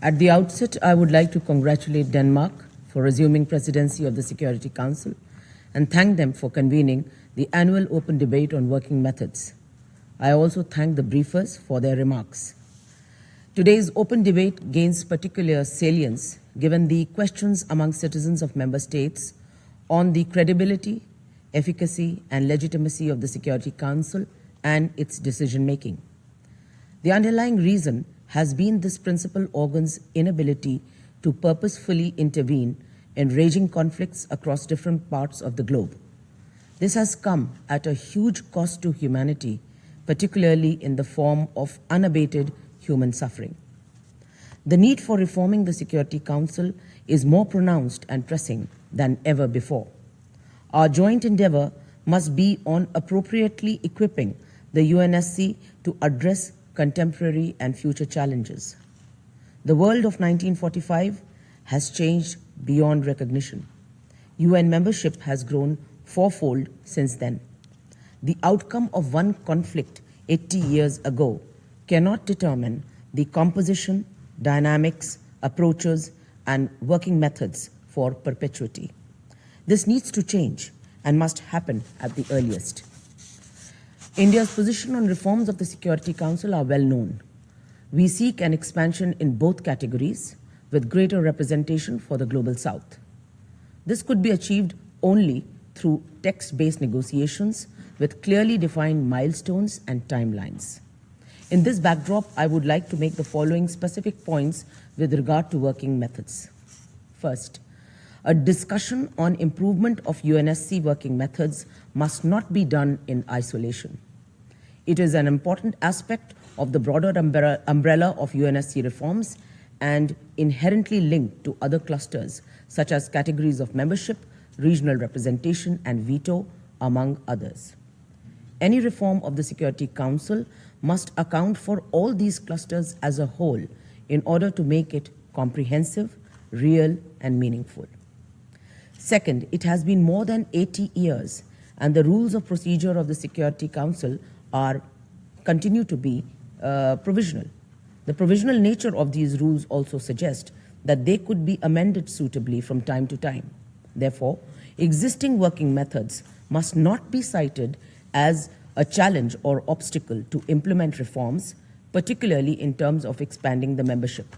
At the outset, I would like to congratulate Denmark for assuming presidency of the Security Council and thank them for convening the annual open debate on working methods. I also thank the briefers for their remarks. Today's open debate gains particular salience given the questions among citizens of member states on the credibility, efficacy, and legitimacy of the Security Council and its decision-making. The underlying reason has been this principal organ's inability to purposefully intervene in raging conflicts across different parts of the globe. This has come at a huge cost to humanity, particularly in the form of unabated human suffering. The need for reforming the Security Council is more pronounced and pressing than ever before. Our joint endeavor must be on appropriately equipping the UNSC to address contemporary and future challenges. The world of 1945 has changed beyond recognition. UN membership has grown fourfold since then. The outcome of one conflict 80 years ago cannot determine the composition, dynamics, approaches, and working methods for perpetuity. This needs to change and must happen at the earliest. India's position on reforms of the Security Council are well known. We seek an expansion in both categories with greater representation for the Global South. This could be achieved only through text-based negotiations with clearly defined milestones and timelines. In this backdrop, I would like to make the following specific points with regard to working methods. First, a discussion on improvement of UNSC working methods must not be done in isolation. It is an important aspect of the broader umbrella of UNSC reforms and inherently linked to other clusters, such as categories of membership, regional representation, and veto, among others. Any reform of the Security Council must account for all these clusters as a whole in order to make it comprehensive, real, and meaningful. Second, it has been more than 80 years, and the rules of procedure of the Security Council continue to be provisional. The provisional nature of these rules also suggests that they could be amended suitably from time to time. Therefore, existing working methods must not be cited as a challenge or obstacle to implement reforms, particularly in terms of expanding the membership.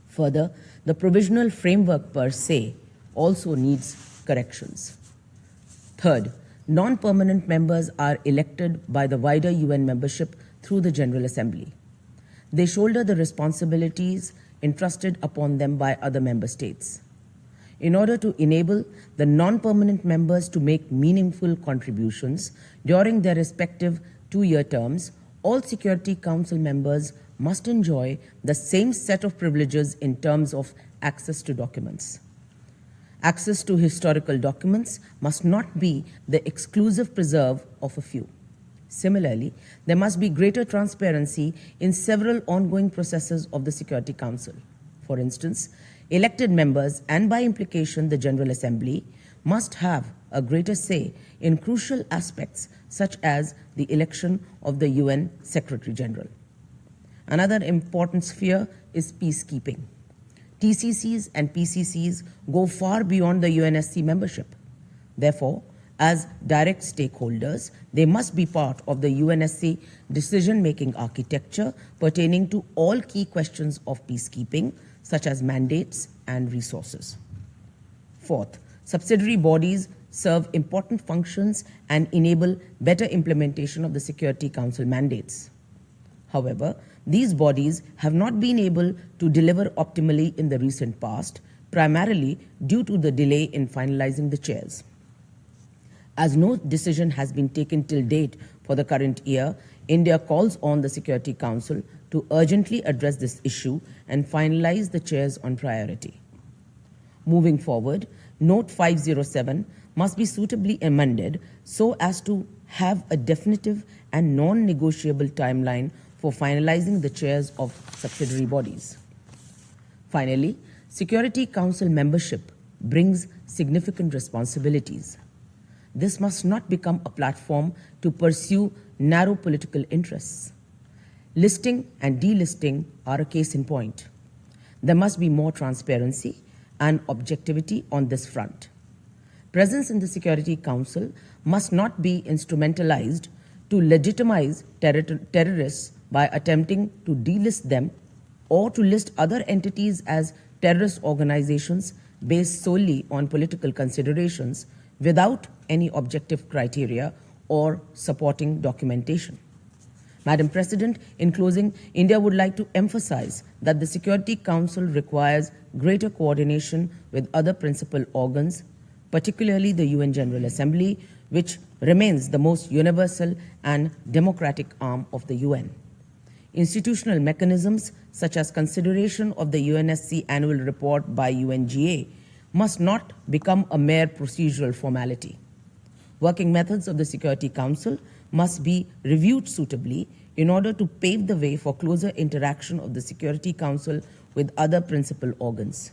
Further, the provisional framework per se also needs corrections. Third, non-permanent members are elected by the wider UN membership through the General Assembly. They shoulder the responsibilities entrusted upon them by other member states. In order to enable the non-permanent members to make meaningful contributions during their respective two-year terms, all Security Council members must enjoy the same set of privileges in terms of access to documents. Access to historical documents must not be the exclusive preserve of a few. Similarly, there must be greater transparency in several ongoing processes of the Security Council. For instance, elected members, and by implication the General Assembly, must have a greater say in crucial aspects such as the election of the UN Secretary General. Another important sphere is peacekeeping. TCCs and PCCs go far beyond the UNSC membership. Therefore, as direct stakeholders, they must be part of the UNSC decision-making architecture pertaining to all key questions of peacekeeping, such as mandates and resources. Fourth, subsidiary bodies serve important functions and enable better implementation of the Security Council mandates. However, these bodies have not been able to deliver optimally in the recent past, primarily due to the delay in finalizing the chairs. As no decision has been taken till date for the current year, India calls on the Security Council to urgently address this issue and finalize the chairs on priority. Moving forward, Note 507 must be suitably amended so as to have a definitive and non-negotiable timeline for finalizing the chairs of subsidiary bodies. Finally, Security Council membership brings significant responsibilities. This must not become a platform to pursue narrow political interests. Listing and delisting are a case in point. there must be more transparency and objectivity on this front. Presence in the Security Council must not be instrumentalized to legitimize terrorists by attempting to delist them or to list other entities as terrorist organizations based solely on political considerations without any objective criteria or supporting documentation. Madam President, in closing, India would like to emphasize that the Security Council requires greater coordination with other principal organs, particularly the UN General Assembly, which remains the most universal and democratic arm of the UN. Institutional mechanisms such as consideration of the UNSC annual report by UNGA must not become a mere procedural formality. Working methods of the Security Council must be reviewed suitably in order to pave the way for closer interaction of the Security Council with other principal organs.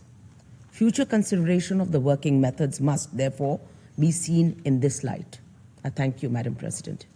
Future consideration of the working methods must, therefore, be seen in this light. I thank you, Madam President.